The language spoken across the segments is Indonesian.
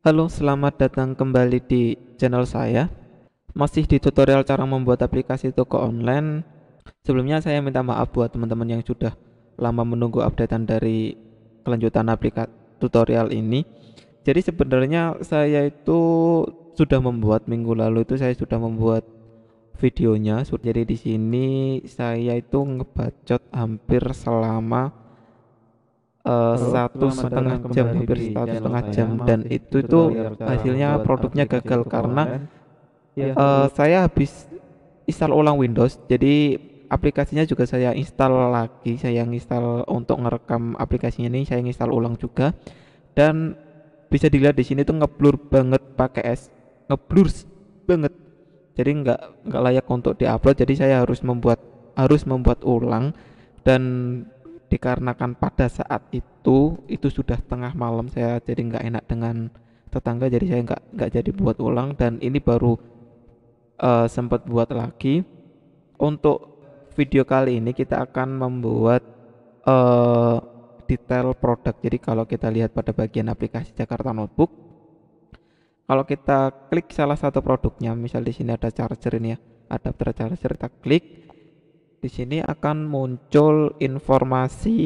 Halo, selamat datang kembali di channel saya. Masih di tutorial cara membuat aplikasi toko online. Sebelumnya saya minta maaf buat teman-teman yang sudah lama menunggu updatean dari kelanjutan aplikasi tutorial ini. Jadi sebenarnya saya itu sudah membuat minggu lalu itu saya sudah membuat videonya. Jadi di sini saya itu ngebacot hampir selama Halo, satu selamat setengah datang jam, kembali hampir di satu channel setengah saya. jam, dan Masih itu tuh tutorial cara hasilnya membuat produknya aplikasi gagal toko karena online. Ya, sebelum saya habis install ulang Windows. Jadi aplikasinya juga saya install lagi, saya install untuk ngerekam aplikasinya ini, saya install ulang juga. Dan bisa dilihat di sini tuh ngeblur banget pakai ngeblur banget. Jadi nggak layak untuk diupload. Jadi saya harus membuat ulang. Dan dikarenakan pada saat itu sudah tengah malam, saya jadi nggak enak dengan tetangga, jadi saya nggak jadi buat ulang, dan ini baru sempat buat lagi. Untuk video kali ini kita akan membuat eh, detail produk. Jadi kalau kita lihat pada bagian aplikasi Jakarta Notebook, kalau kita klik salah satu produknya, misal di sini ada charger ini ya, adapter charger, kita klik. Di sini akan muncul informasi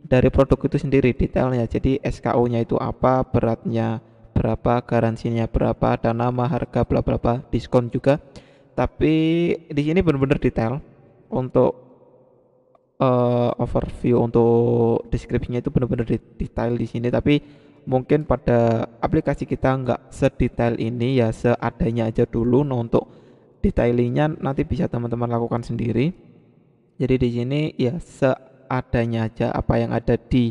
dari produk itu sendiri, detailnya. Jadi SKU-nya itu apa, beratnya berapa, garansinya berapa, ada nama, harga, bla bla bla, diskon juga. Tapi di sini benar-benar detail untuk overview, untuk deskripsinya itu benar-benar detail di sini. Tapi mungkin pada aplikasi kita nggak sedetail ini ya, seadanya aja dulu. Nah, untuk detailingnya nanti bisa teman-teman lakukan sendiri. Jadi di sini ya seadanya aja, apa yang ada di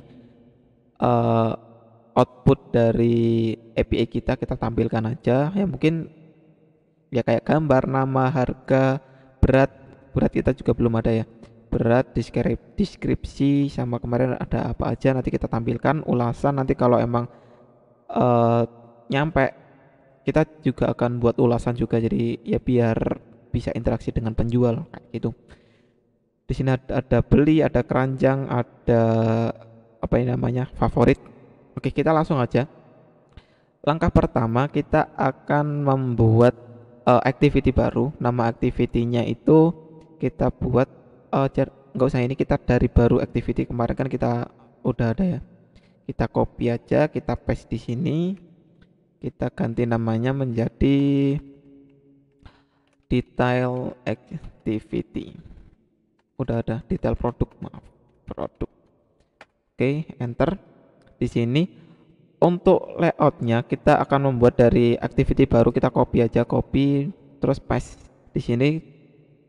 eh, output dari API kita tampilkan aja. Ya mungkin ya kayak gambar, nama, harga, berat. Berat kita juga belum ada ya. Berat, deskripsi, sama kemarin ada apa aja nanti kita tampilkan. Ulasan nanti kalau emang eh, nyampe, kita juga akan buat ulasan juga, jadi ya biar bisa interaksi dengan penjual kayak gitu. Di sini ada beli, ada keranjang, ada apa ini namanya, favorit. Oke, kita langsung aja. Langkah pertama kita akan membuat activity baru. Nama activity-nya itu kita buat nggak usah, ini kita dari baru activity, kemarin kan kita udah ada ya. Kita copy aja, kita paste di sini. Kita ganti namanya menjadi detail activity. Udah ada detail produk, maaf, produk. Oke, enter. Di sini untuk layoutnya kita akan membuat dari activity baru, kita copy aja, copy terus paste di sini.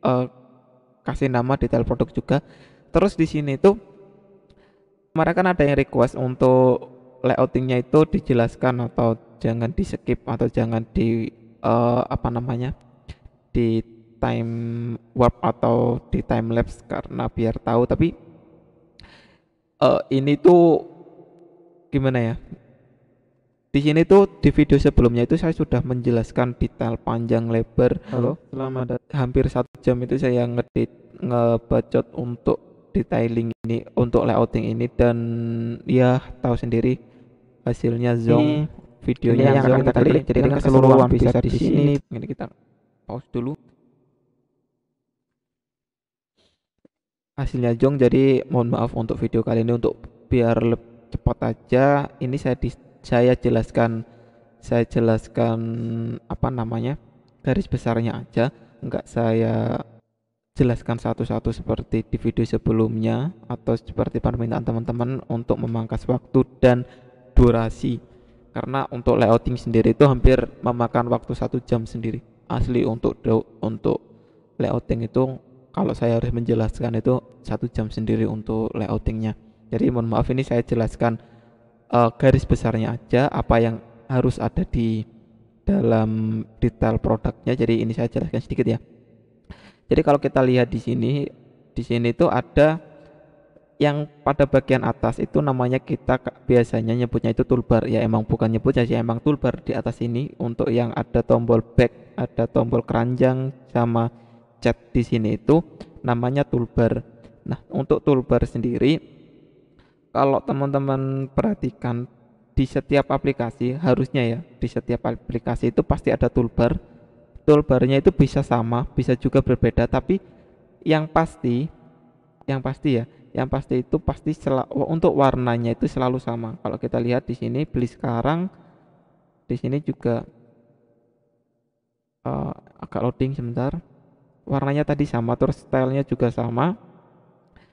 eh, Kasih nama detail produk juga. Terus di sini tuh kemarin kan ada yang request untuk layoutingnya itu dijelaskan atau jangan di skip, atau jangan di apa namanya, di time warp atau di time lapse, karena biar tahu. Tapi ini tuh gimana ya, di sini tuh di video sebelumnya itu saya sudah menjelaskan detail panjang lebar. halo, selamat datang. Hampir 1 jam itu saya ngedit, ngebacot untuk detailing ini, untuk layouting ini. Dan ya tahu sendiri hasilnya zonk, Ini videonya yang akan zonk. kita Kita klik klik jadi dengan kan keseluruhan keseluruhan bisa bisa di di sini. sini. Ini kita pause dulu. Hasilnya zonk, jadi mohon maaf untuk video kali ini. Untuk biar lebih cepat aja, ini saya jelaskan apa namanya, garis besarnya aja, nggak saya jelaskan satu-satu seperti di video sebelumnya atau seperti permintaan teman-teman untuk memangkas waktu dan durasi. Karena untuk layouting sendiri itu hampir memakan waktu 1 jam sendiri asli. Untuk layouting itu, kalau saya harus menjelaskan itu 1 jam sendiri untuk layoutingnya. Jadi mohon maaf, ini saya jelaskan garis besarnya aja, apa yang harus ada di dalam detail produknya. Jadi ini saya jelaskan sedikit ya. Jadi kalau kita lihat di sini tuh ada yang pada bagian atas itu namanya, kita biasanya nyebutnya itu toolbar. Ya emang bukan nyebut aja, emang toolbar di atas ini. Untuk yang ada tombol back, ada tombol keranjang, sama chat di sini itu namanya toolbar. Nah, untuk toolbar sendiri, kalau teman-teman perhatikan di setiap aplikasi harusnya ya, di setiap aplikasi itu pasti ada toolbar. Toolbarnya itu bisa sama, bisa juga berbeda, tapi yang pasti, yang pasti ya, yang pasti itu pasti untuk warnanya itu selalu sama. Kalau kita lihat di sini beli sekarang, di sini juga eh, agak loading sebentar. Warnanya tadi sama, terus stylenya juga sama.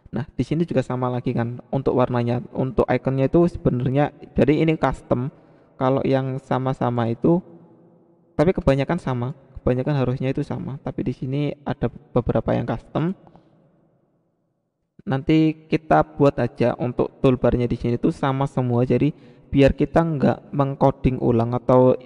Nah, di sini juga sama lagi kan untuk warnanya, untuk ikonnya itu sebenarnya jadi ini custom. Kalau yang sama-sama itu, tapi kebanyakan sama, kebanyakan harusnya itu sama. Tapi di sini ada beberapa yang custom. Nanti kita buat aja untuk toolbarnya di sini tuh sama semua. Jadi biar kita nggak mengcoding ulang atau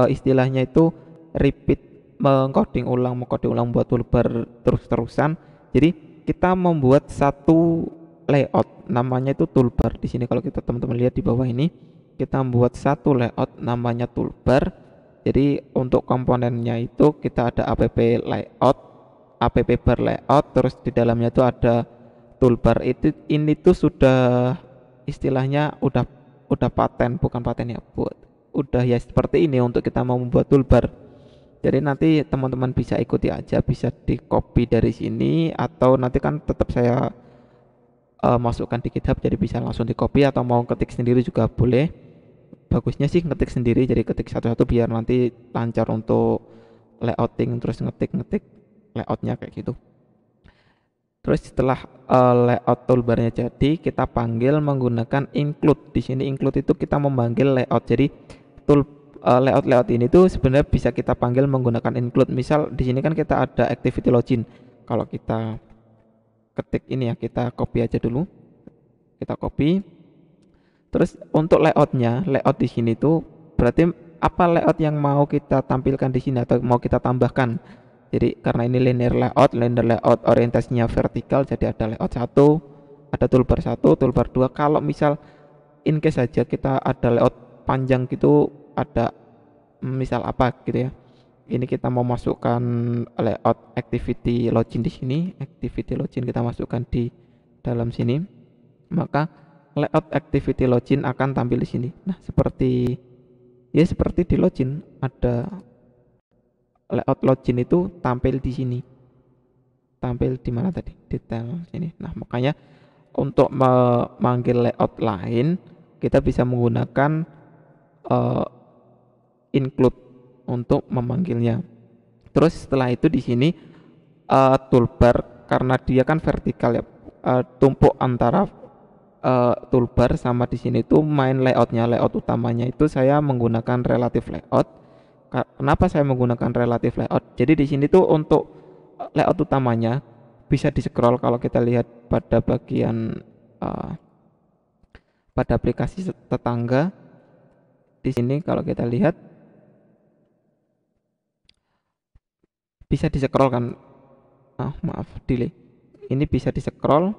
istilahnya itu repeat, mengcoding ulang buat toolbar terus-terusan. Jadi kita membuat satu layout namanya itu toolbar. Di sini kalau kita teman-teman lihat di bawah ini, kita membuat satu layout namanya toolbar. Jadi untuk komponennya itu kita ada app layout, app bar layout, terus di dalamnya itu ada toolbar. Itu ini tuh sudah istilahnya udah paten, bukan paten ya, buat udah ya seperti ini untuk kita mau membuat toolbar. Jadi nanti teman-teman bisa ikuti aja, bisa di copy dari sini atau nanti kan tetap saya masukkan di GitHub, jadi bisa langsung di copy atau mau ketik sendiri juga boleh. Bagusnya sih ngetik sendiri, jadi ketik satu-satu biar nanti lancar untuk layouting, terus ngetik-ngetik layoutnya kayak gitu. Terus setelah layout toolbarnya jadi, kita panggil menggunakan include. Di sini include itu kita memanggil layout. Jadi layout ini tuh sebenarnya bisa kita panggil menggunakan include. Misal di sini kan kita ada activity login. Kalau kita ketik ini ya, kita copy aja dulu. Kita copy. Terus untuk layout di sini tuh berarti apa layout yang mau kita tampilkan di sini atau mau kita tambahkan. Jadi karena ini linear layout orientasinya vertikal, jadi ada layout 1, ada toolbar 1, toolbar 2. Kalau misal in case saja kita ada layout panjang gitu, ada misal apa gitu ya. Ini kita mau masukkan layout activity login di sini, activity login kita masukkan di dalam sini. Maka layout activity login akan tampil di sini. Nah, seperti di login ada layout login itu tampil di sini. Tampil di mana tadi? Detail sini. Nah, makanya untuk memanggil layout lain kita bisa menggunakan include untuk memanggilnya. Terus setelah itu di sini toolbar karena dia kan vertikal ya, tumpuk antara toolbar sama di sini tuh main layoutnya, layout utamanya itu saya menggunakan relative layout. Kenapa saya menggunakan relative layout? Jadi di sini tuh untuk layout utamanya bisa di scroll kalau kita lihat pada bagian pada aplikasi tetangga. Di sini kalau kita lihat bisa di scroll kan. Maaf, delay. Ini bisa di scroll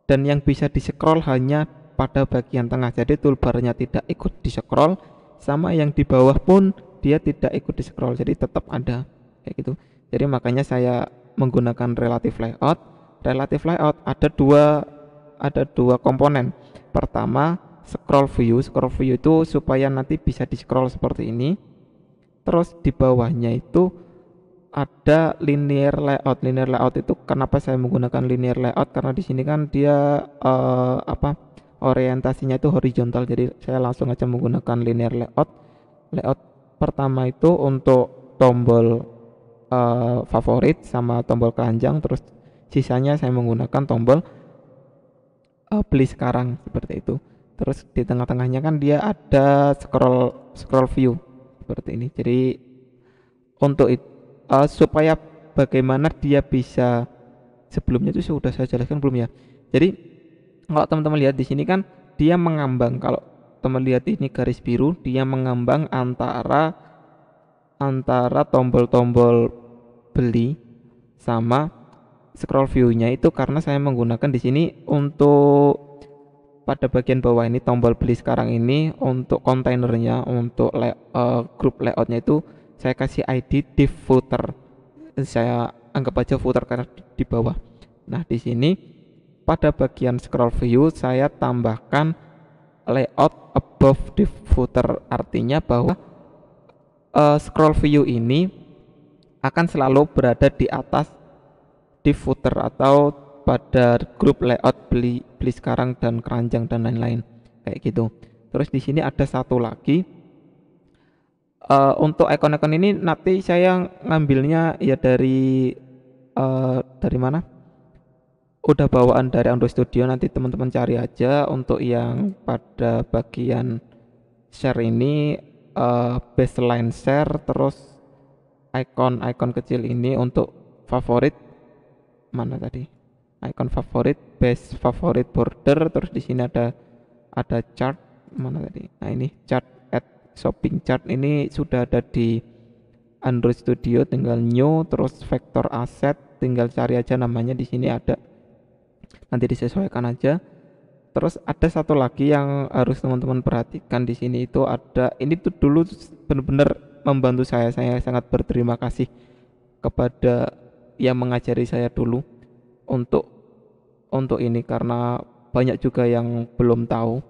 dan yang bisa di scroll hanya pada bagian tengah. Jadi toolbarnya tidak ikut di scroll, sama yang di bawah pun dia tidak ikut di scroll, jadi tetap ada kayak gitu. Jadi makanya saya menggunakan relative layout. Relative layout ada dua komponen. Pertama scroll view itu supaya nanti bisa di scroll seperti ini. Terus di bawahnya itu ada linear layout. Linear layout itu kenapa saya menggunakan linear layout, karena di sini kan dia orientasinya itu horizontal, jadi saya langsung aja menggunakan linear layout. Layout pertama itu untuk tombol favorit sama tombol keranjang, terus sisanya saya menggunakan tombol beli sekarang seperti itu. Terus di tengah-tengahnya kan dia ada scroll view seperti ini. Jadi untuk supaya bagaimana dia bisa, sebelumnya itu sudah saya jelaskan belum ya. Jadi kalau teman-teman lihat di sini kan dia mengambang. Kalau teman lihat ini garis biru, dia mengambang antara tombol-tombol beli sama scroll view-nya itu karena saya menggunakan di sini untuk pada bagian bawah ini tombol beli sekarang ini untuk kontainernya, untuk grup layoutnya itu saya kasih ID div footer. Saya anggap aja footer karena di bawah. Nah, di sini pada bagian scroll view saya tambahkan layout above the footer, artinya bahwa scroll view ini akan selalu berada di atas di footer atau pada grup layout beli sekarang dan keranjang dan lain-lain kayak gitu. Terus di sini ada satu lagi untuk icon-icon ini nanti saya ngambilnya ya dari mana? Udah bawaan dari Android Studio, nanti teman-teman cari aja. Untuk yang pada bagian share ini baseline share, terus icon kecil ini untuk favorit, mana tadi? Icon favorit, base favorit border, terus di sini ada chart, mana tadi? Nah, ini chart at shopping chart ini sudah ada di Android Studio, tinggal new, terus vector asset, tinggal cari aja namanya, di sini ada, nanti disesuaikan aja. Terus ada satu lagi yang harus teman-teman perhatikan di sini, itu ada, ini tuh dulu benar-benar membantu saya sangat berterima kasih kepada yang mengajari saya dulu untuk ini, karena banyak juga yang belum tahu.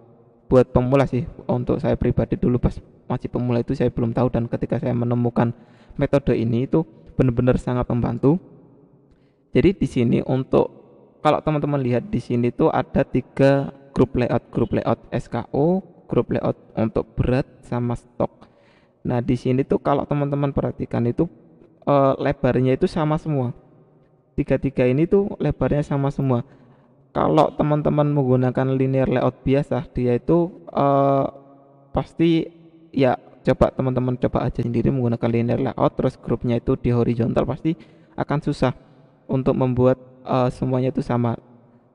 Buat pemula sih, untuk saya pribadi dulu pas masih pemula itu saya belum tahu, dan ketika saya menemukan metode ini itu benar-benar sangat membantu. Jadi di sini untuk, kalau teman-teman lihat di sini tuh ada 3 grup layout SKU, grup layout untuk berat sama stok. Nah, di sini tuh kalau teman-teman perhatikan itu lebarnya itu sama semua. Tiga ini tuh lebarnya sama semua. Kalau teman-teman menggunakan linear layout biasa, dia itu pasti ya, teman-teman coba aja sendiri menggunakan linear layout, terus grupnya itu di horizontal, pasti akan susah untuk membuat semuanya itu sama.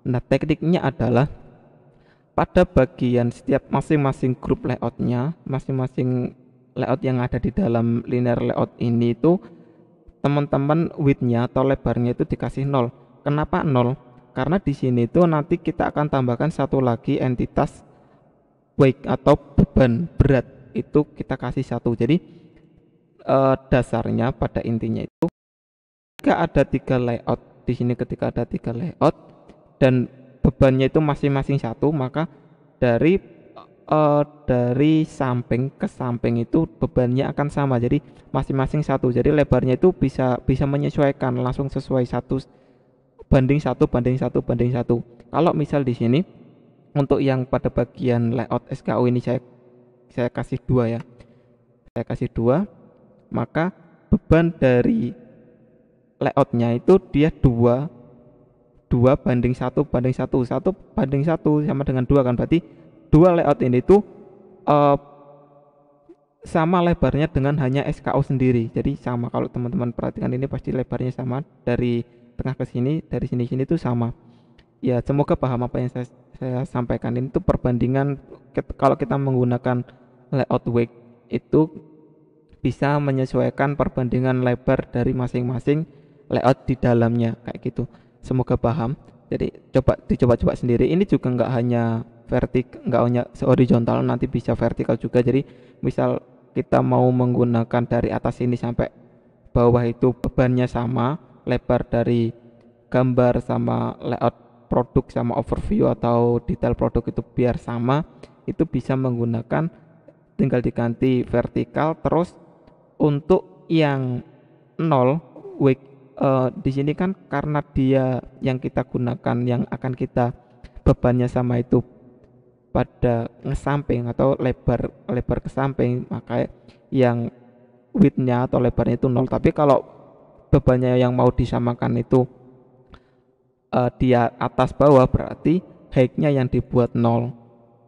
Nah, tekniknya adalah pada bagian setiap masing-masing grup layoutnya, masing-masing layout yang ada di dalam linear layout ini itu teman-teman widthnya atau lebarnya itu dikasih 0. Kenapa 0? Karena di sini tuh nanti kita akan tambahkan satu lagi entitas weight atau beban berat, itu kita kasih 1. Jadi dasarnya pada intinya itu, ketika ada 3 layout di sini, ketika ada 3 layout dan bebannya itu masing-masing 1, maka dari samping ke samping itu bebannya akan sama, jadi masing-masing 1. Jadi lebarnya itu bisa menyesuaikan langsung sesuai 1:1:1:1. Kalau misal di sini untuk yang pada bagian layout SKU ini saya kasih 2 ya. Saya kasih 2, maka beban dari layoutnya itu dia 2:1:1. 1:1 sama dengan 2 kan, berarti 2 layout ini tuh sama lebarnya dengan hanya SKU sendiri. Jadi sama, kalau teman-teman perhatikan ini pasti lebarnya sama, dari tengah ke sini, dari sini tuh sama. Ya, semoga paham apa yang saya sampaikan. Ini tuh perbandingan kalau kita menggunakan layout weight itu bisa menyesuaikan perbandingan lebar dari masing-masing layout di dalamnya kayak gitu. Semoga paham. Jadi dicoba sendiri. Ini juga nggak hanya nggak hanya horizontal, nanti bisa vertikal juga. Jadi misal kita mau menggunakan dari atas ini sampai bawah itu bebannya sama, lebar dari gambar sama layout produk sama overview atau detail produk itu biar sama, itu bisa menggunakan, tinggal diganti vertikal. Terus untuk yang 0 weight di sini kan karena dia yang kita gunakan, yang akan kita bebannya sama itu pada ngesamping atau lebar ke samping, maka yang widthnya atau lebarnya itu 0. Tapi kalau bebannya yang mau disamakan itu dia atas bawah, berarti height-nya yang dibuat 0.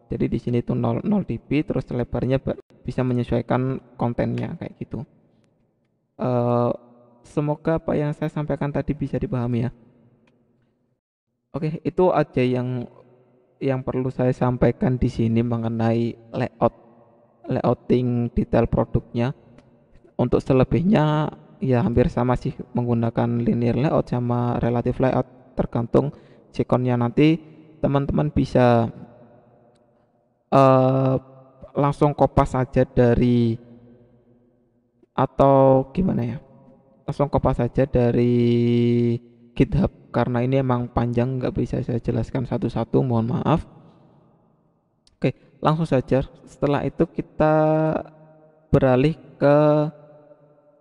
Jadi di sini itu 0 dp, terus lebarnya bisa menyesuaikan kontennya kayak gitu. Semoga apa yang saya sampaikan tadi bisa dipahami ya. Oke, itu aja yang perlu saya sampaikan di sini mengenai layouting detail produknya. Untuk selebihnya ya hampir sama sih, menggunakan linear layout sama relative layout, tergantung sikonnya. Nanti teman-teman bisa langsung kopas saja dari, atau gimana ya, langsung kopas saja dari GitHub, karena ini emang panjang, nggak bisa saya jelaskan satu-satu, mohon maaf. Oke, langsung saja setelah itu kita beralih ke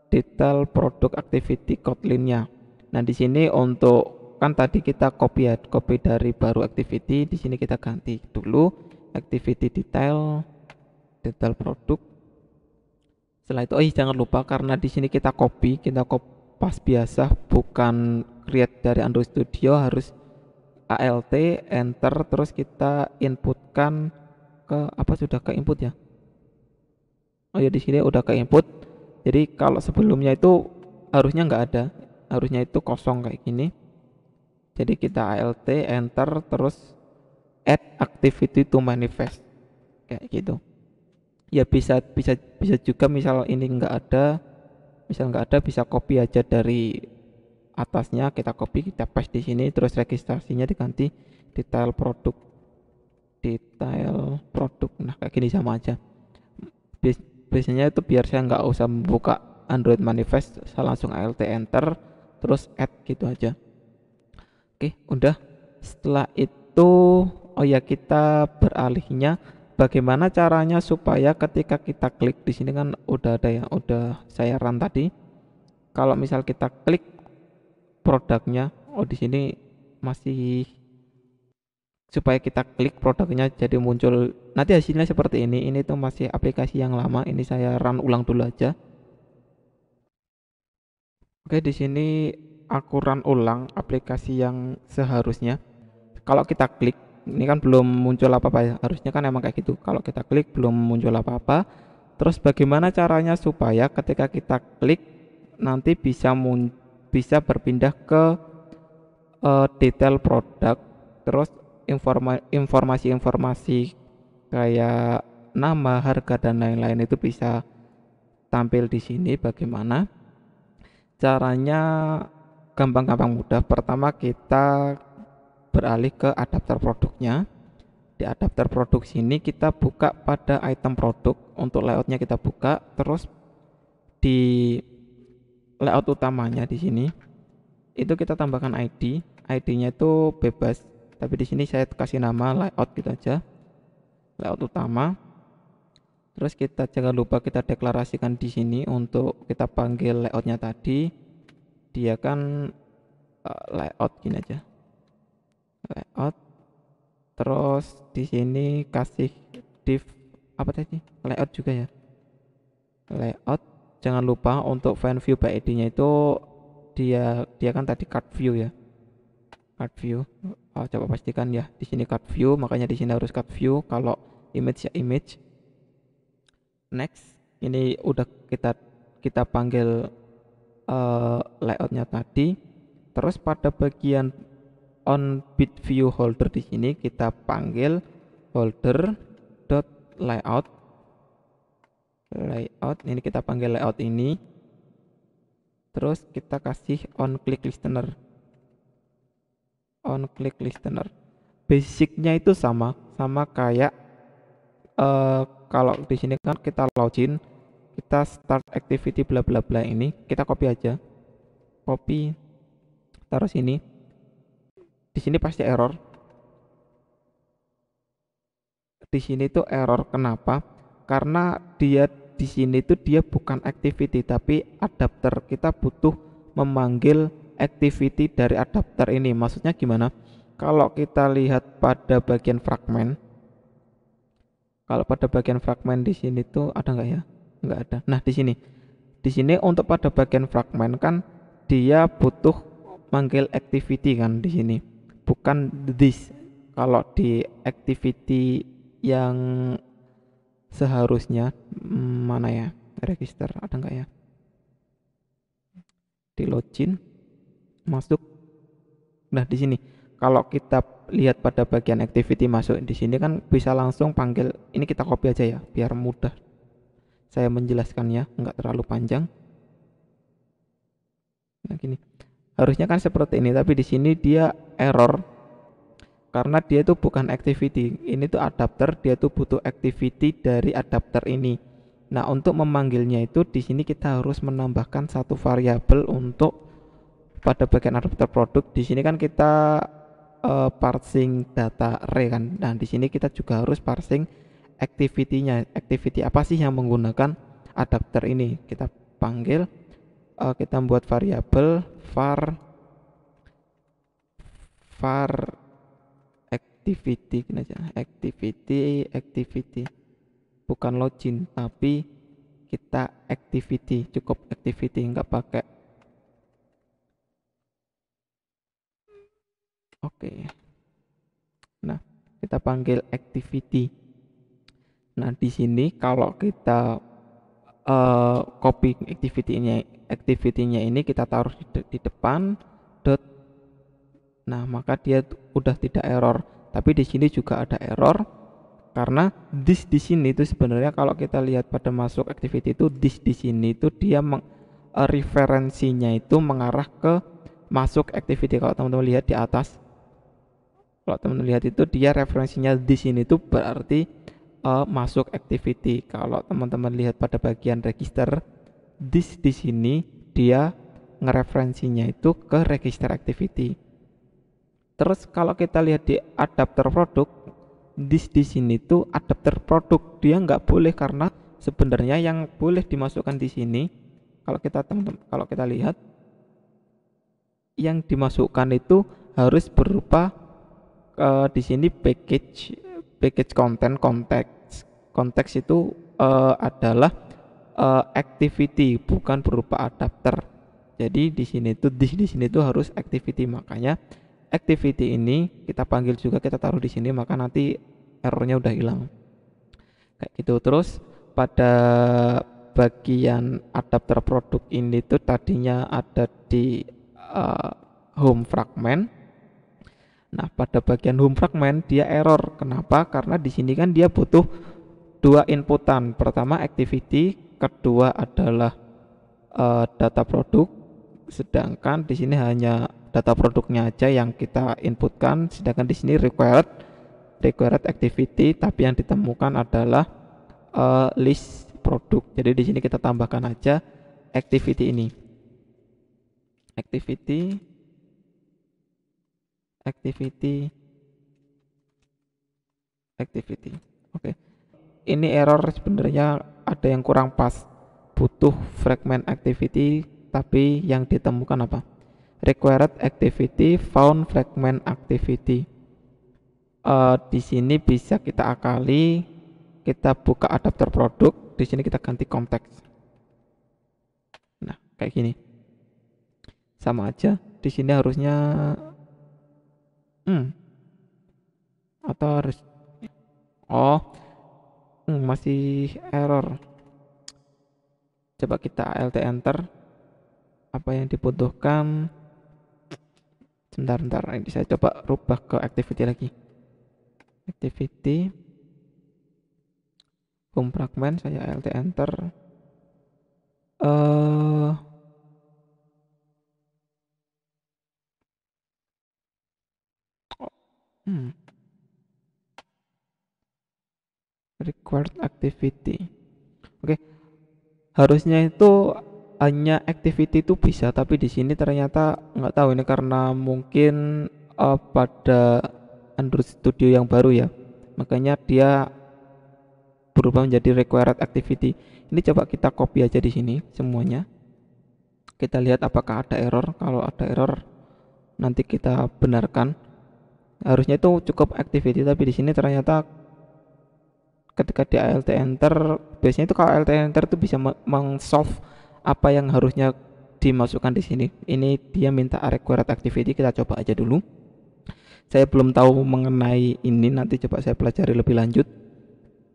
detail produk activity Kotlin-nya. Nah, di sini untuk kan tadi kita copy ya, copy dari baru activity, di sini kita ganti dulu activity detail produk. Setelah itu jangan lupa karena di sini kita copy pas biasa bukan create dari Android Studio, harus alt enter terus kita inputkan ke apa, sudah ke input ya. Oh ya, di sini udah ke input. Jadi kalau sebelumnya itu harusnya nggak ada, harusnya itu kosong kayak gini. Jadi kita alt enter terus add activity to manifest kayak gitu. Ya bisa juga misal ini nggak ada, bisa copy aja dari atasnya, kita copy kita paste di sini terus registrasinya diganti detail produk. Nah kayak gini sama aja. Biasanya itu biar saya nggak usah membuka Android manifest, saya langsung alt enter terus add gitu aja. Oke, udah. Setelah itu oh ya, kita beralihnya bagaimana caranya supaya ketika kita klik di sini kan udah ada ya, udah saya run tadi. Kalau misal kita klik produknya, oh di sini masih, supaya kita klik produknya jadi muncul nanti hasilnya seperti ini tuh masih aplikasi yang lama, ini saya run ulang dulu aja. Oke, di sini aku run ulang aplikasi yang seharusnya. Kalau kita klik ini kan belum muncul apa-apa ya, harusnya kan emang kayak gitu. Kalau kita klik belum muncul apa-apa, terus bagaimana caranya supaya ketika kita klik nanti bisa berpindah ke detail produk, terus informasi-informasi kayak nama, harga dan lain-lain itu bisa tampil di sini. Bagaimana caranya? Gampang-gampang mudah. Pertama kita beralih ke adapter produknya. Di adapter produk sini kita buka pada item produk, untuk layoutnya kita buka, terus di layout utamanya di sini itu kita tambahkan ID-nya itu bebas, tapi di sini saya kasih nama layout gitu aja, layout utama. Terus kita jangan lupa kita deklarasikan di sini untuk kita panggil layoutnya tadi, dia kan layout gini aja, layout. Terus di sini kasih div apa tadi, layout juga ya, layout. Jangan lupa untuk fan view by ID-nya itu dia kan tadi card view ya, card view. Coba pastikan ya di sini card view, makanya di sini harus card view. Kalau image ya image. Next, ini udah kita panggil layoutnya tadi. Terus pada bagian on bit view holder di sini kita panggil holder dot layout. Ini kita panggil layout ini. Terus kita kasih on click listener. Basicnya itu sama kayak kalau di sini kan kita login, kita start activity bla bla bla, ini kita copy aja, taruh sini. Di sini pasti error. Di sini tuh error kenapa? Karena dia di sini tuh dia bukan activity tapi adapter. Kita butuh memanggil activity dari adapter ini. Maksudnya gimana? Kalau kita lihat pada bagian fragment, di sini tuh ada nggak ya? Nggak ada. Nah di sini untuk pada bagian fragment kan dia butuh manggil activity kan di sini, bukan this. Kalau di activity yang seharusnya mana ya, register ada nggak ya, di login masuk. Nah di sini kalau kita lihat pada bagian activity masuk di sini kan bisa langsung panggil ini, kita copy aja ya biar mudah saya menjelaskannya, nggak terlalu panjang. Nah gini harusnya kan seperti ini, tapi di sini dia error karena dia itu bukan activity. Ini tuh adapter, dia tuh butuh activity dari adapter ini. Nah untuk memanggilnya itu di sini kita harus menambahkan satu variabel untuk pada bagian adapter produk. Di sini kan kita parsing data array kan. Nah di sini kita juga harus parsing activity-nya. Activity apa sih yang menggunakan adapter ini? Kita panggil, kita buat variabel var activity gini aja. Activity bukan login tapi kita activity, cukup activity, nggak pakai. Oke. Nah, kita panggil activity. Nah, di sini kalau kita copy activity-nya ini kita taruh di depan dot. Nah, maka dia udah tidak error. Tapi di sini juga ada error karena this di sini itu sebenarnya kalau kita lihat pada masuk activity itu this di sini itu dia referensinya itu mengarah ke masuk activity. Kalau teman-teman lihat di atas, kalau teman-teman lihat itu dia referensinya di sini itu berarti masuk activity. Kalau teman-teman lihat pada bagian register, this di sini dia ngereferensinya itu ke register activity. Terus kalau kita lihat di adapter produk, this di sini tuh adapter produk dia nggak boleh karena sebenarnya yang boleh dimasukkan di sini kalau kita lihat yang dimasukkan itu harus berupa di sini package content konteks itu adalah activity bukan berupa adapter. Jadi di sini tuh di sini tuh harus activity, makanya activity ini kita panggil juga, kita taruh di sini, maka nanti errornya udah hilang kayak gitu. Terus pada bagian adapter produk ini tuh tadinya ada di home fragment. Nah, pada bagian home fragment dia error. Kenapa? Karena di sini kan dia butuh dua inputan. Pertama activity, kedua adalah data produk. Sedangkan di sini hanya data produknya aja yang kita inputkan. Sedangkan di sini required activity, tapi yang ditemukan adalah list produk. Jadi di sini kita tambahkan aja activity ini. Activity. Oke. Ini error sebenarnya ada yang kurang pas. Butuh fragment activity, tapi yang ditemukan apa? Required activity found fragment activity. Di sini bisa kita akali, kita buka adapter produk, di sini kita ganti konteks. Nah, kayak gini. Sama aja. Di sini harusnya atau harus masih error. Coba kita alt enter. Apa yang dibutuhkan? Sebentar, ini saya coba rubah ke activity lagi. Activity home fragment, saya alt enter. Required activity. Oke. Harusnya itu hanya activity itu bisa, tapi di sini ternyata nggak tahu ini karena mungkin pada Android Studio yang baru ya. Makanya dia berubah menjadi required activity. Ini coba kita copy aja di sini semuanya. Kita lihat apakah ada error. Kalau ada error nanti kita benarkan. Harusnya itu cukup activity, tapi di sini ternyata ketika di alt enter, biasanya itu kalau alt enter itu bisa meng-solve apa yang harusnya dimasukkan di sini. Ini dia minta required activity, kita coba aja dulu. Saya belum tahu mengenai ini, nanti coba saya pelajari lebih lanjut.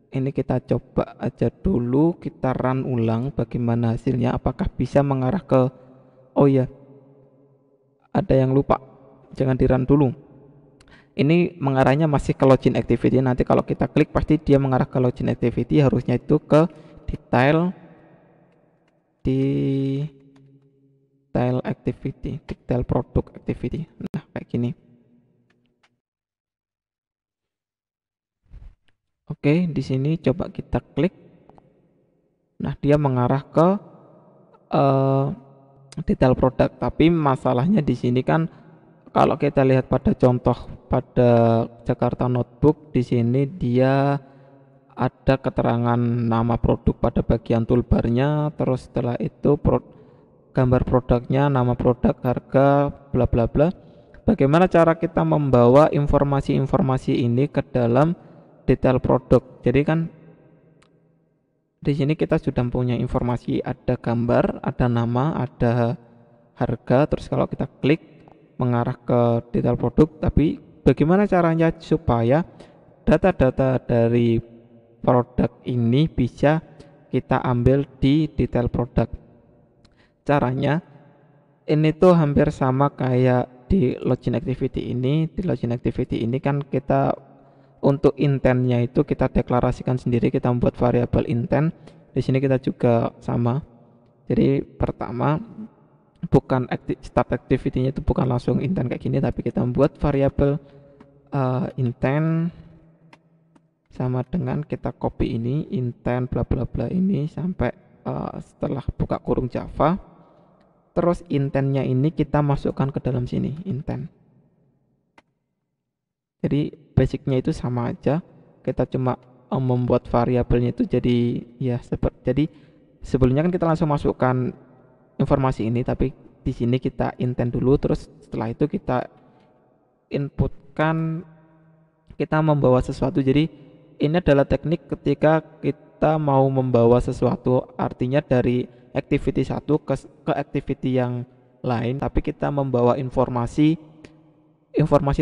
Ini kita coba aja dulu, kita run ulang bagaimana hasilnya, apakah bisa mengarah ke, oh ya, ada yang lupa, jangan di run dulu. Ini mengarahnya masih ke login activity. Nanti kalau kita klik pasti dia mengarah ke login activity. Harusnya itu ke detail activity, detail product activity. Nah, kayak gini. Oke, di sini coba kita klik. Nah, dia mengarah ke detail produk. Tapi masalahnya di sini kan kalau kita lihat pada contoh pada Jakarta Notebook, di sini dia ada keterangan nama produk pada bagian toolbarnya, terus setelah itu gambar produknya, nama produk, harga, bla bla bla. Bagaimana cara kita membawa informasi-informasi ini ke dalam detail produk? Jadi kan di sini kita sudah punya informasi, ada gambar, ada nama, ada harga, terus kalau kita klik mengarah ke detail produk, tapi bagaimana caranya supaya data-data dari produk ini bisa kita ambil di detail produk? Caranya ini tuh hampir sama kayak di login activity ini. Di login activity ini kan kita untuk intentnya itu kita deklarasikan sendiri, kita membuat variabel intent. Di sini kita juga sama. Jadi pertama bukan start activity-nya itu bukan langsung intent kayak gini, tapi kita membuat variabel intent sama dengan kita copy ini intent bla bla bla ini sampai setelah buka kurung Java, terus intentnya ini kita masukkan ke dalam sini intent. Jadi basicnya itu sama aja, kita cuma membuat variabelnya itu jadi ya seperti, jadi sebelumnya kan kita langsung masukkan informasi ini, tapi di sini kita intent dulu, terus setelah itu kita inputkan, kita membawa sesuatu. Jadi ini adalah teknik ketika kita mau membawa sesuatu, artinya dari activity satu ke activity yang lain, tapi kita membawa informasi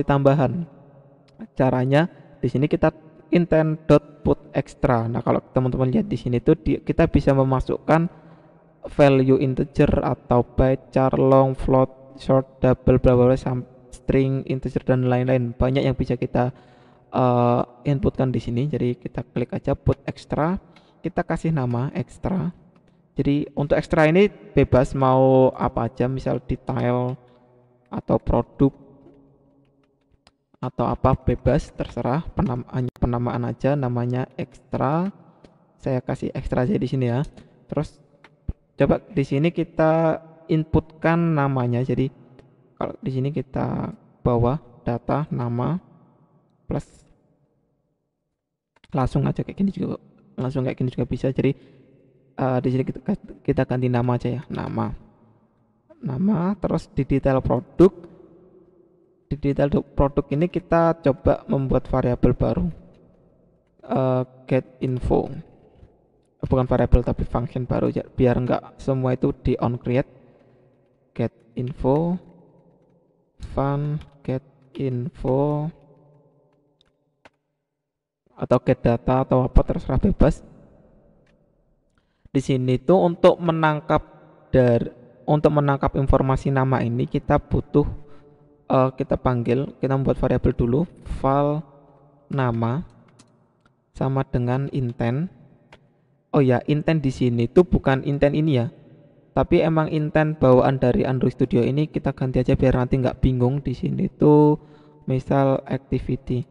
tambahan. Caranya di sini kita intent.put extra. Nah, kalau teman-teman lihat di sini tuh kita bisa memasukkan value integer atau byte, char, long, float, short, double, bla bla bla, string, integer dan lain-lain. Banyak yang bisa kita inputkan di sini. Jadi kita klik aja put extra, kita kasih nama extra. Jadi untuk extra ini bebas mau apa aja, misal detail atau produk atau apa, bebas terserah, penamaan aja, namanya ekstra. Saya kasih ekstra aja di sini ya. Terus coba di sini kita inputkan namanya. Jadi kalau di sini kita bawa data nama plus, langsung aja kayak gini juga, langsung kayak gini juga bisa. Jadi di sini kita ganti nama aja ya, nama. Terus di detail produk, di detail produk ini kita coba membuat variabel baru, get info, bukan variabel tapi function baru, biar enggak semua itu di on create. Get info fun, get info atau get data atau apa, terserah, bebas. Di sini tuh untuk menangkap informasi nama ini kita butuh kita membuat variabel dulu, file nama sama dengan intent. Oh ya, intent di sini tuh bukan intent ini ya, tapi emang intent bawaan dari Android Studio ini. Kita ganti aja biar nanti nggak bingung. Di sini tuh misal activity.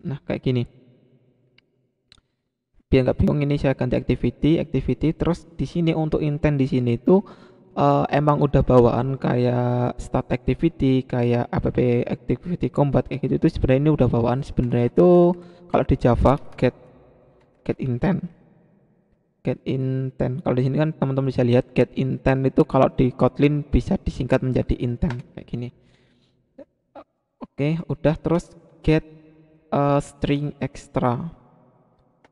Nah kayak gini, biar nggak bingung ini saya ganti activity. Terus di sini untuk intent di sini tuh emang udah bawaan kayak start activity, kayak app activity combat kayak gitu. Itu sebenarnya ini udah bawaan. Sebenarnya itu kalau di Java get intent. Kalau di sini kan teman-teman bisa lihat get intent itu kalau di Kotlin bisa disingkat menjadi intent kayak gini. Oke, udah. Terus get string extra.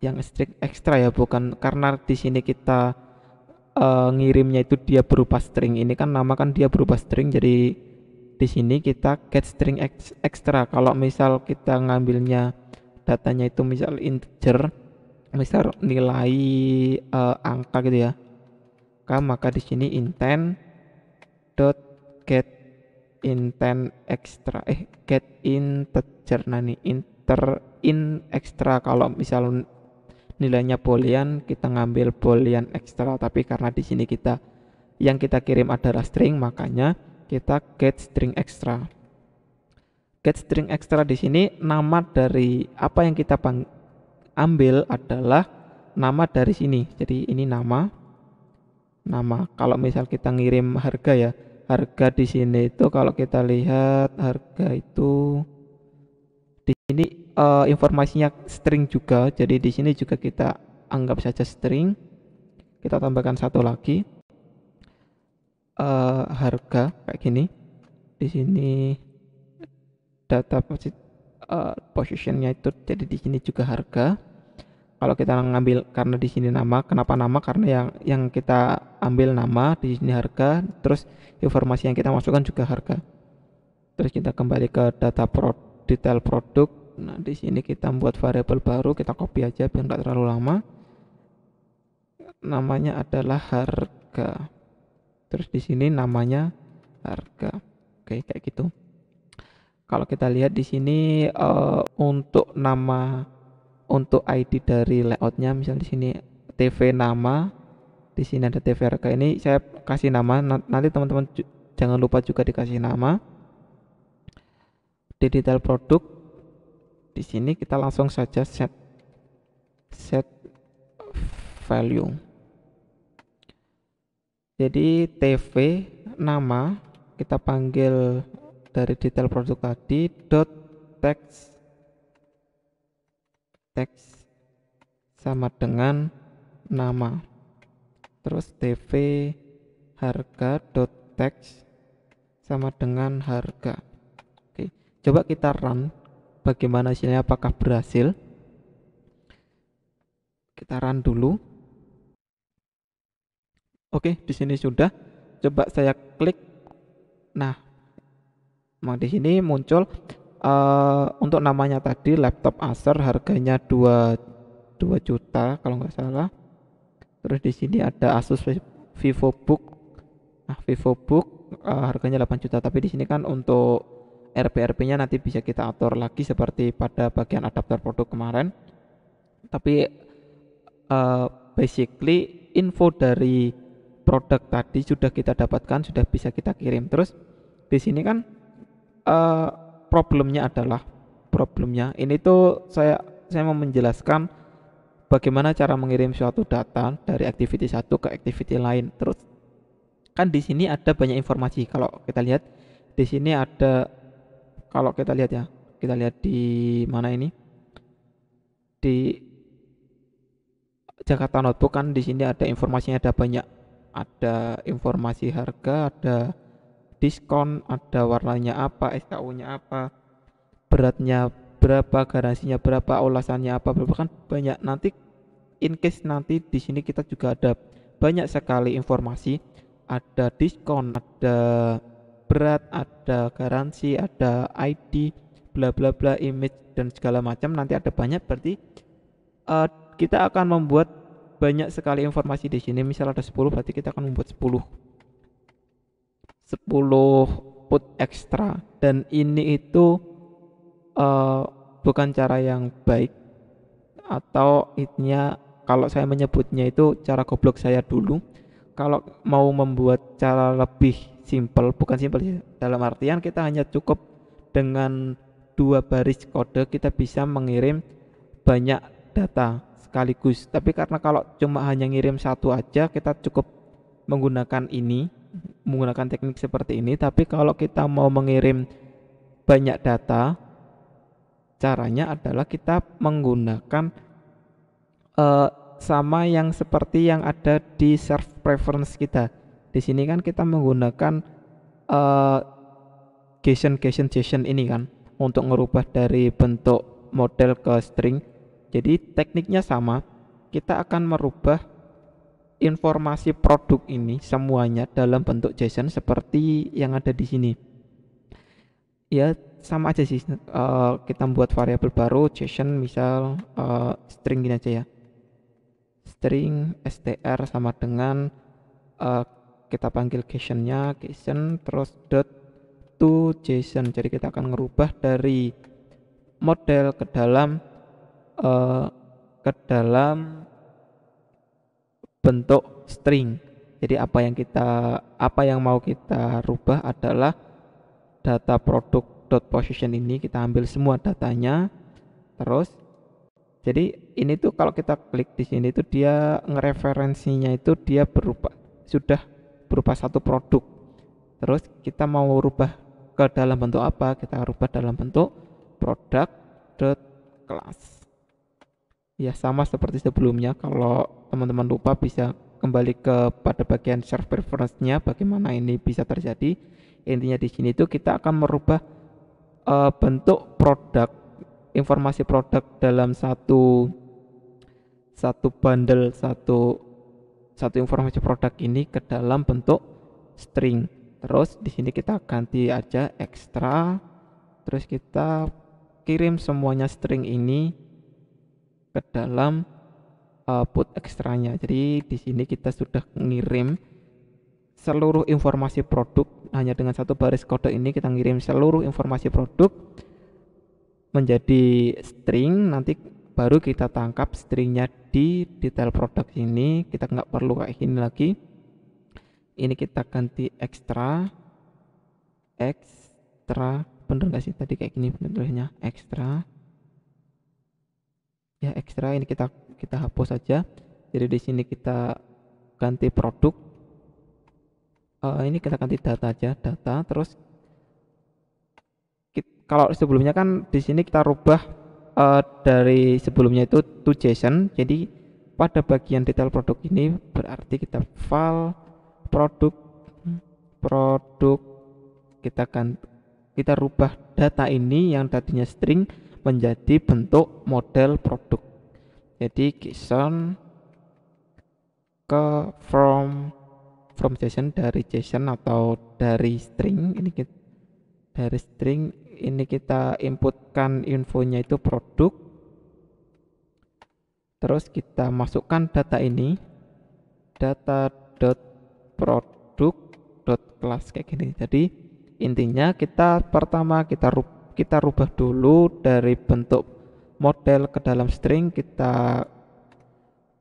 Yang string extra ya, bukan karena di sini kita ngirimnya itu dia berupa string. Ini kan nama kan dia berupa string, jadi di sini kita get string extra. Kalau misal kita ngambilnya datanya itu misal integer, misal nilai angka gitu ya, maka di sini intent dot get intent extra, get integer. Nah nih in extra, kalau misal nilainya boolean kita ngambil boolean extra, tapi karena di sini yang kita kirim adalah string, makanya kita get string extra. Get string extra di sini nama dari apa yang kita ambil adalah nama dari sini. Jadi ini nama. Kalau misal kita ngirim harga ya, harga di sini itu kalau kita lihat harga itu Ini informasinya string juga, jadi di sini juga kita anggap saja string. Kita tambahkan satu lagi harga kayak gini. Di sini data positionnya itu, jadi di sini juga harga. Kalau kita ngambil karena di sini nama, kenapa nama? Karena yang kita ambil nama, di sini harga, terus informasi yang kita masukkan juga harga. Terus kita kembali ke detail produk. Nah, di sini kita buat variabel baru, kita copy aja biar nggak terlalu lama. Namanya adalah harga. Terus di sini namanya harga. Oke, kayak gitu. Kalau kita lihat di sini untuk nama, untuk ID dari layoutnya, misal di sini TV nama, di sini ada TV harga. Ini saya kasih nama, nanti teman-teman jangan lupa juga dikasih nama. Di detail produk, di sini kita langsung saja set value. Jadi TV nama kita panggil dari detail produk tadi dot text sama dengan nama. Terus TV harga dot text sama dengan harga. Oke, coba kita run. Bagaimana hasilnya, apakah berhasil? Kita run dulu. Oke, di sini sudah. Coba saya klik. Nah, di sini muncul untuk namanya tadi laptop Acer, harganya 2 juta kalau nggak salah. Terus di sini ada Asus VivoBook. Nah, VivoBook harganya 8 juta, tapi di sini kan untuk RP-nya nanti bisa kita atur lagi seperti pada bagian adapter produk kemarin. Tapi basically info dari produk tadi sudah kita dapatkan, sudah bisa kita kirim. Terus di sini kan problemnya ini tuh saya mau menjelaskan bagaimana cara mengirim suatu data dari activity satu ke activity lain. Terus kan di sini ada banyak informasi. Kalau kita lihat di sini ada, kalau kita lihat ya, kita lihat di mana ini, di Jakarta Notebook kan di sini ada informasinya, ada banyak, ada informasi harga, ada diskon, ada warnanya apa, SKU-nya apa, beratnya berapa, garansinya berapa, ulasannya apa, berapa, kan banyak. Nanti in case nanti di sini kita juga ada banyak sekali informasi, ada diskon, ada berat, ada garansi, ada ID, bla bla bla, image dan segala macam. Nanti ada banyak, berarti kita akan membuat banyak sekali informasi di sini. Misal ada 10, berarti kita akan membuat 10 put ekstra, dan ini itu bukan cara yang baik, atau intinya kalau saya menyebutnya itu cara goblok saya dulu. Kalau mau membuat cara lebih simple, bukan simple sih, dalam artian kita hanya cukup dengan 2 baris kode kita bisa mengirim banyak data sekaligus. Tapi karena kalau cuma hanya ngirim satu aja, kita cukup menggunakan teknik seperti ini. Tapi kalau kita mau mengirim banyak data, caranya adalah kita menggunakan sama yang seperti yang ada di serve preference kita. Di sini kan kita menggunakan JSON ini kan untuk merubah dari bentuk model ke string. Jadi tekniknya sama, kita akan merubah informasi produk ini semuanya dalam bentuk JSON seperti yang ada di sini. Ya sama aja sih, kita buat variabel baru JSON, misal string gini aja ya, string str sama dengan kita panggil JSON-nya JSON terus dot to JSON. Jadi kita akan merubah dari model ke dalam bentuk string. Jadi apa yang mau kita rubah adalah data produk.position ini, kita ambil semua datanya. Terus jadi ini tuh kalau kita klik di sini tuh dia ngereferensinya itu dia sudah berupa satu produk. Terus kita mau rubah ke dalam bentuk apa? Kita rubah dalam bentuk produk class. Ya sama seperti sebelumnya, kalau teman-teman lupa bisa kembali pada bagian serve preference-nya bagaimana ini bisa terjadi. Intinya di sini tuh kita akan merubah bentuk produk, informasi produk dalam satu bundle, satu informasi produk ini ke dalam bentuk string. Terus di sini kita ganti aja extra, terus kita kirim semuanya string ini ke dalam put ekstranya. Jadi di sini kita sudah ngirim seluruh informasi produk hanya dengan satu baris kode ini. Kita ngirim seluruh informasi produk menjadi string, nanti baru kita tangkap stringnya di detail produk ini. Kita nggak perlu kayak gini lagi. Ini kita ganti extra, bener nggak sih tadi kayak gini bentuknya extra ya, extra ini kita hapus saja. Jadi di sini kita ganti produk, ini kita ganti data aja, data. Terus kalau sebelumnya kan di sini kita rubah dari sebelumnya itu to JSON. Jadi pada bagian detail produk ini berarti kita file produk kita rubah data ini yang tadinya string menjadi bentuk model produk. Jadi JSON ke from JSON, dari JSON atau dari string ini kita inputkan infonya itu produk. Terus kita masukkan data ini, data.product.class kayak gini. Jadi intinya pertama kita rubah dulu dari bentuk model ke dalam string, kita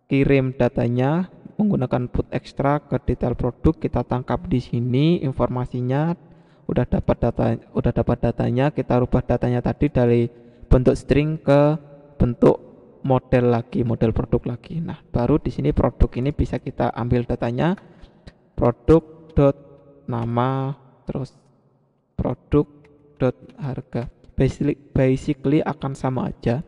kirim datanya menggunakan put extra ke detail produk, kita tangkap di sini informasinya, udah dapat datanya, kita rubah datanya tadi dari bentuk string ke bentuk model produk lagi. Nah, baru di sini produk ini bisa kita ambil datanya produk.nama terus produk.harga. Basically akan sama aja.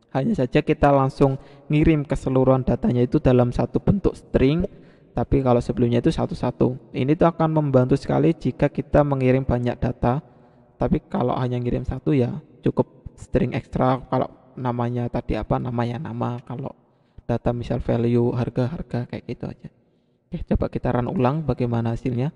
Hanya saja kita langsung ngirim keseluruhan datanya itu dalam satu bentuk string, tapi kalau sebelumnya itu satu-satu. Ini tuh akan membantu sekali jika kita mengirim banyak data. Tapi kalau hanya ngirim satu ya cukup string ekstra. Kalau namanya tadi apa, namanya nama. Kalau data misal value harga kayak gitu aja. Oke, coba kita run ulang bagaimana hasilnya.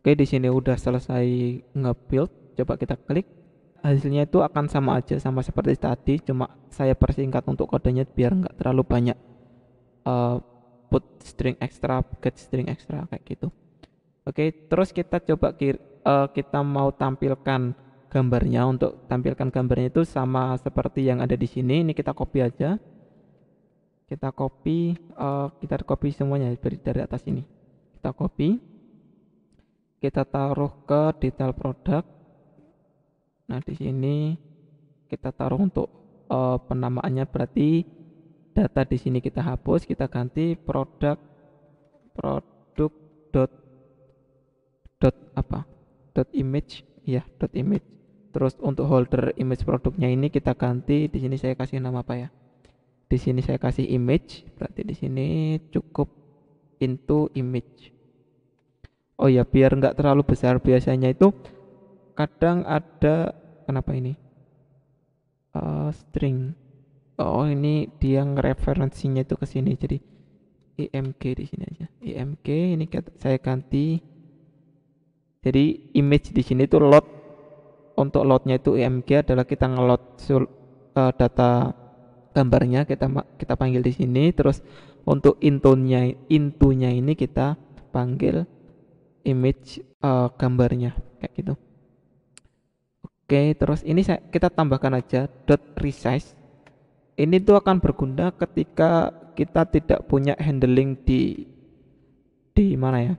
Oke, di sini udah selesai nge-build. Coba kita klik. Hasilnya itu akan sama aja, sama seperti tadi, cuma saya persingkat untuk kodenya biar nggak terlalu banyak put string extra, get string extra kayak gitu. Oke, terus kita coba kita mau tampilkan gambarnya. Untuk tampilkan gambarnya itu sama seperti yang ada di sini. Ini kita copy aja. Kita copy semuanya dari atas ini. Kita copy. Kita taruh ke detail produk. Nah, di sini kita taruh untuk penamaannya, berarti data di sini kita hapus, kita ganti produk dot image ya, dot image. Terus untuk holder image produknya ini kita ganti, di sini saya kasih nama apa ya? Di sini saya kasih image, berarti di sini cukup into image. Oh ya, biar nggak terlalu besar, biasanya itu kadang ada, kenapa ini string, oh ini dia ngereferensinya itu ke sini, jadi img di sini aja, img ini saya ganti, jadi image di sini tuh load, untuk loadnya itu img adalah kita ngeload data gambarnya, kita panggil di sini. Terus untuk intonya ini kita panggil image gambarnya kayak gitu. Oke, terus ini kita tambahkan aja dot resize. Ini tuh akan berguna ketika kita tidak punya handling di mana ya,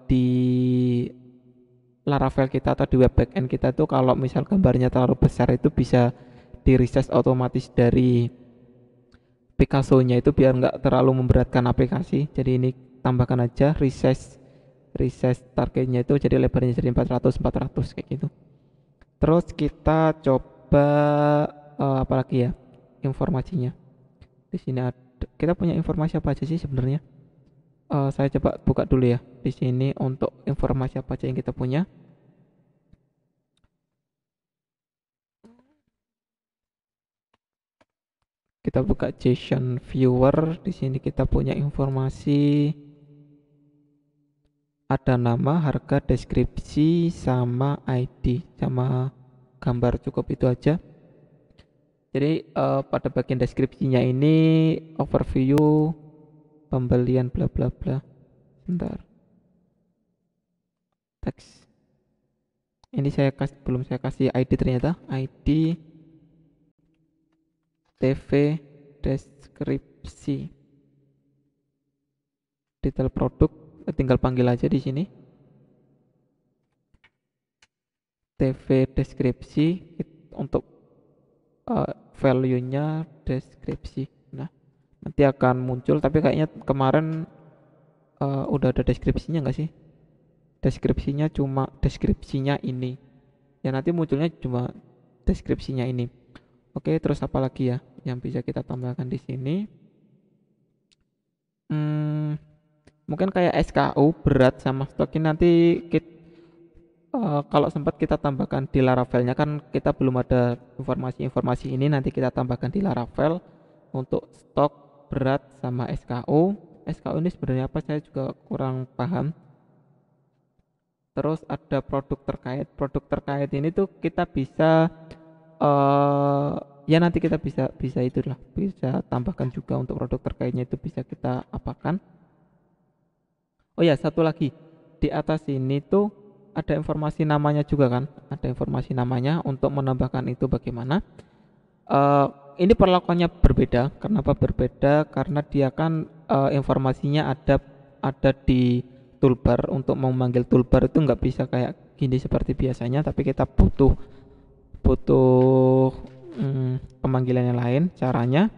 di Laravel kita atau di web backend kita tuh, kalau misal gambarnya terlalu besar itu bisa di resize otomatis dari Picasso-nya itu biar nggak terlalu memberatkan aplikasi. Jadi ini tambahkan aja resize targetnya itu jadi lebarnya jadi 400 kayak gitu. Terus kita coba apa lagi ya informasinya. Di sini ada, kita punya informasi apa aja sih sebenarnya? Saya coba buka dulu ya di sini untuk informasi apa aja yang kita punya. Kita buka JSON viewer. Di sini kita punya informasi, ada nama, harga, deskripsi, sama ID, sama gambar, cukup itu aja. Jadi pada bagian deskripsinya ini overview pembelian bla bla bla. Bentar. Teks. Ini belum saya kasih ID ternyata. ID TV deskripsi. Detail produk tinggal panggil aja di sini. TV deskripsi untuk value-nya deskripsi. Nah, nanti akan muncul, tapi kayaknya kemarin udah ada deskripsinya nggak sih? Deskripsinya cuma deskripsinya ini. Ya nanti munculnya cuma deskripsinya ini. Oke, terus apa lagi ya yang bisa kita tambahkan di sini? Mungkin kayak SKU berat sama stok ini nanti kalau sempat kita tambahkan di Laravel-nya, kan kita belum ada informasi-informasi ini, nanti kita tambahkan di Laravel untuk stok, berat, sama SKU. SKU ini sebenarnya apa, saya juga kurang paham. Terus ada produk terkait. Produk terkait ini tuh kita bisa ya nanti kita bisa itulah, bisa tambahkan juga untuk produk terkaitnya, itu bisa kita apakan. Oh ya, satu lagi, di atas ini tuh ada informasi namanya juga kan, ada informasi namanya. Untuk menambahkan itu bagaimana? Ini perlakuannya berbeda. Kenapa berbeda? Karena dia kan informasinya ada di toolbar. Untuk memanggil toolbar itu nggak bisa kayak gini seperti biasanya, tapi kita butuh pemanggilan yang lain. Caranya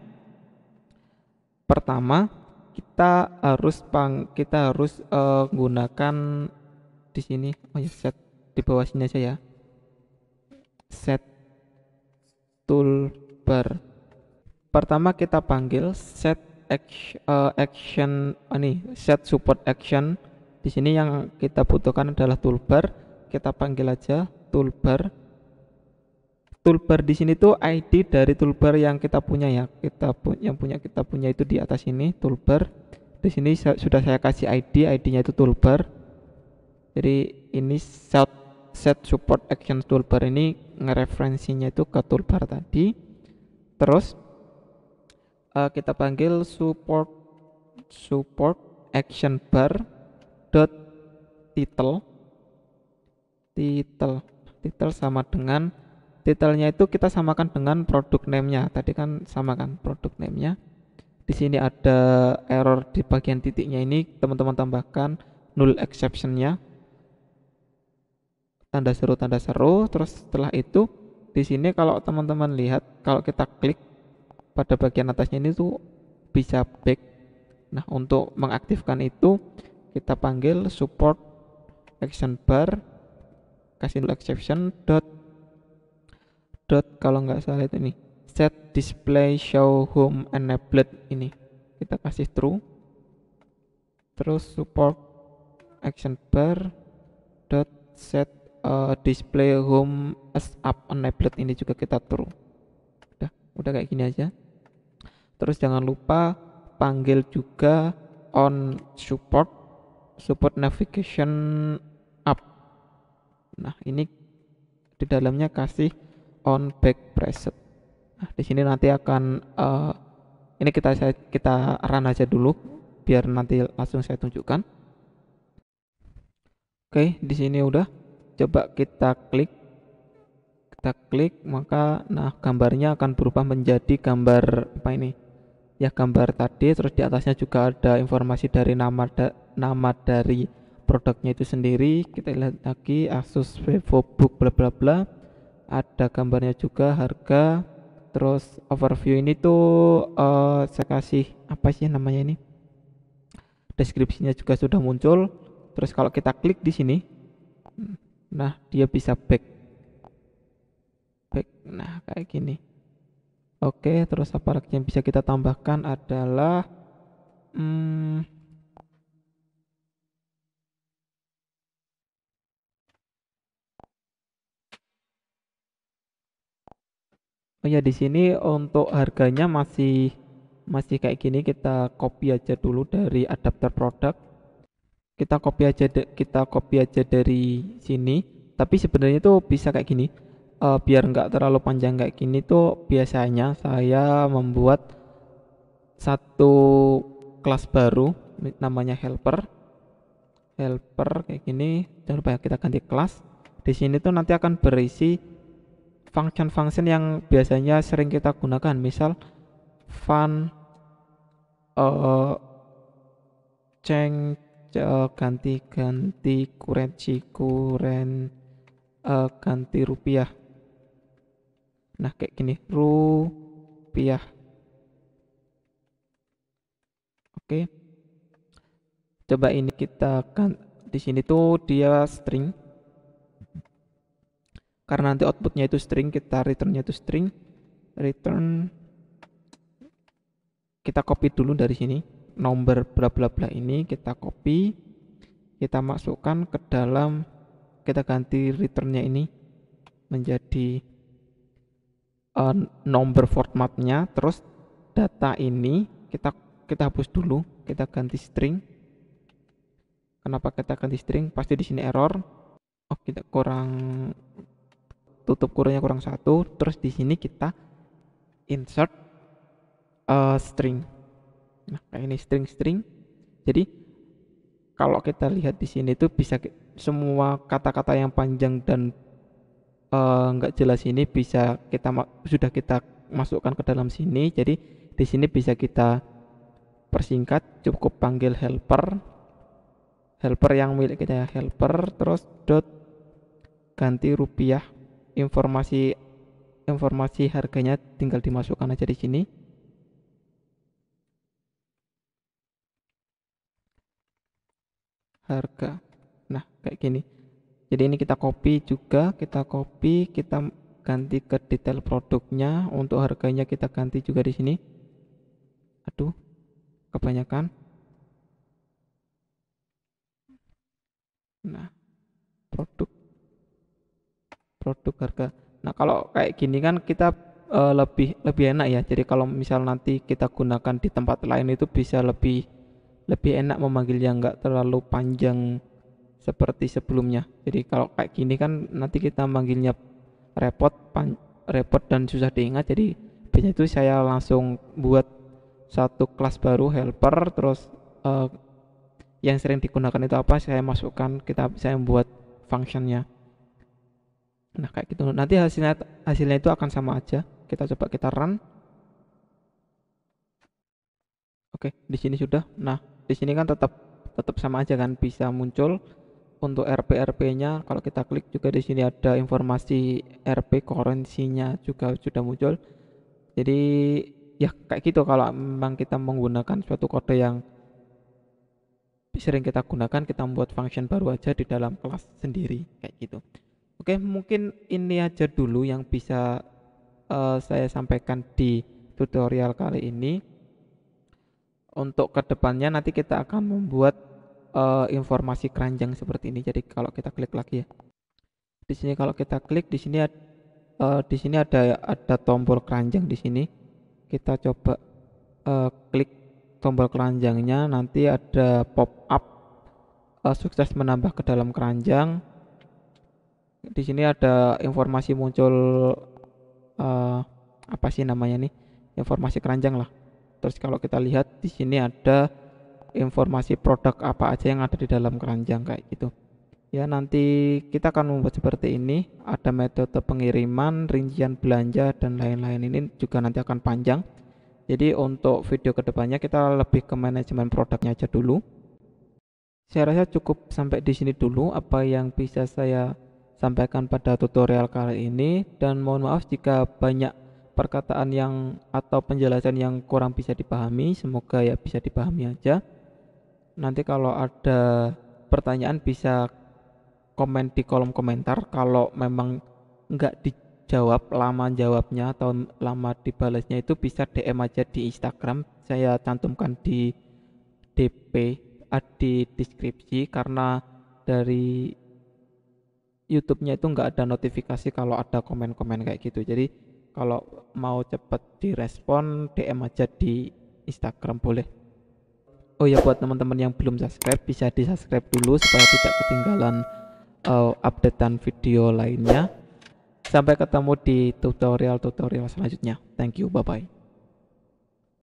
pertama, kita harus gunakan di sini. Oh ya, set di bawah sini aja ya, set toolbar. Pertama kita panggil set action ini, set support action. Di sini yang kita butuhkan adalah toolbar. Kita panggil aja toolbar. Toolbar di sini tuh ID dari toolbar yang kita punya ya. Kita punya itu di atas ini toolbar. Di sini sudah saya kasih ID-nya itu toolbar. Jadi ini set support action toolbar ini ngereferensinya itu ke toolbar tadi. Terus kita panggil support action bar dot title sama dengan titelnya itu kita samakan dengan produk name-nya. Tadi kan sama kan produk name-nya. Di sini ada error di bagian titiknya ini, teman-teman tambahkan null exception-nya, tanda seru. Terus setelah itu di sini kalau teman-teman lihat, kalau kita klik pada bagian atasnya ini tuh bisa back. Nah, untuk mengaktifkan itu kita panggil support action bar, kasih null exception dot kalau nggak salah itu nih, set display show home enabled, ini kita kasih true. Terus support action bar dot set display home as up enabled, ini juga kita true. Udah kayak gini aja. Terus jangan lupa panggil juga on support navigation up. Nah, ini di dalamnya kasih on back preset. Nah, di sini nanti akan ini kita run aja dulu biar nanti langsung saya tunjukkan. Oke, di sini udah. Coba kita klik, maka nah gambarnya akan berubah menjadi gambar apa ini? Ya, gambar tadi. Terus di atasnya juga ada informasi dari nama dari produknya itu sendiri. Kita lihat lagi, Asus VivoBook bla bla bla. Ada gambarnya juga, harga. Terus overview ini tuh saya kasih apa sih namanya ini? Deskripsinya juga sudah muncul. Terus kalau kita klik di sini, nah dia bisa back. back. Nah, kayak gini. Oke, terus apa lagi yang bisa kita tambahkan adalah hmm, oh ya, di sini untuk harganya masih masih kayak gini, kita copy aja dulu dari adapter produk. Kita copy aja dari sini. Tapi sebenarnya tuh bisa kayak gini. Biar nggak terlalu panjang kayak gini tuh biasanya saya membuat satu kelas baru namanya helper. Helper kayak gini. Jangan lupa ya, kita ganti kelas. Di sini tuh nanti akan berisi function-function yang biasanya sering kita gunakan. Misal fun, eh ganti-ganti ganti rupiah. Nah, kayak gini, rupiah. Oke, coba ini kita kan di sini tuh dia string. Karena nanti outputnya itu string, kita returnnya itu string. Return kita copy dulu dari sini. Nomor bla bla bla ini kita copy, kita masukkan ke dalam, kita ganti returnnya ini menjadi nomor formatnya. Terus data ini kita hapus dulu, kita ganti string. Kenapa kita ganti string? Pasti di sini error. Oh, kita kurang, tutup kurungnya kurang satu. Terus di sini kita insert string. Nah, kayak ini string. Jadi kalau kita lihat di sini tuh bisa semua kata-kata yang panjang dan nggak jelas ini bisa sudah kita masukkan ke dalam sini. Jadi di sini bisa kita persingkat, cukup panggil helper yang milik kita ya, helper terus dot ganti rupiah. Informasi harganya tinggal dimasukkan aja di sini. Harga. Nah, kayak gini. Jadi ini kita copy juga, kita ganti ke detail produknya. Untuk harganya kita ganti juga di sini. Aduh, kebanyakan. Nah, produk harga. Nah, kalau kayak gini kan kita lebih lebih enak ya. Jadi kalau misal nanti kita gunakan di tempat lain itu bisa lebih lebih enak memanggilnya, nggak terlalu panjang seperti sebelumnya. Jadi kalau kayak gini kan nanti kita manggilnya repot repot dan susah diingat. Jadi biasanya itu saya langsung buat satu kelas baru helper, terus eh, yang sering digunakan itu apa saya masukkan, saya membuat functionnya. Nah, kayak gitu nanti hasilnya itu akan sama aja. Kita coba kita run. Oke, di sini sudah. Nah, di sini kan tetap tetap sama aja kan, bisa muncul. Untuk RP-nya kalau kita klik juga di sini ada informasi RP currency-nya juga sudah muncul. Jadi ya kayak gitu, kalau memang kita menggunakan suatu kode yang sering kita gunakan, kita membuat function baru aja di dalam kelas sendiri kayak gitu. Oke, mungkin ini aja dulu yang bisa saya sampaikan di tutorial kali ini. Untuk kedepannya nanti kita akan membuat informasi keranjang seperti ini. Jadi kalau kita klik lagi ya, di sini kalau kita klik di sini ada tombol keranjang di sini. Kita coba klik tombol keranjangnya, nanti ada pop up sukses menambah ke dalam keranjang. Di sini ada informasi muncul apa sih namanya nih? Informasi keranjang lah. Terus kalau kita lihat di sini ada informasi produk apa aja yang ada di dalam keranjang kayak gitu. Ya, nanti kita akan membuat seperti ini. Ada metode pengiriman, rincian belanja dan lain-lain, ini juga nanti akan panjang. Jadi untuk video kedepannya kita lebih ke manajemen produknya aja dulu. Saya rasa cukup sampai di sini dulu apa yang bisa saya sampaikan pada tutorial kali ini, dan mohon maaf jika banyak perkataan yang atau penjelasan yang kurang bisa dipahami. Semoga ya bisa dipahami aja. Nanti kalau ada pertanyaan bisa komen di kolom komentar. Kalau memang nggak jawab, lama jawabnya atau lama dibalasnya itu bisa DM aja di Instagram. Saya cantumkan di DP, di deskripsi, karena dari YouTube-nya itu nggak ada notifikasi kalau ada komen-komen kayak gitu. Jadi kalau mau cepet direspon, DM aja di Instagram boleh. Oh ya, buat teman-teman yang belum subscribe bisa di subscribe dulu supaya tidak ketinggalan updatean video lainnya. Sampai ketemu di tutorial-tutorial selanjutnya. Thank you, bye bye.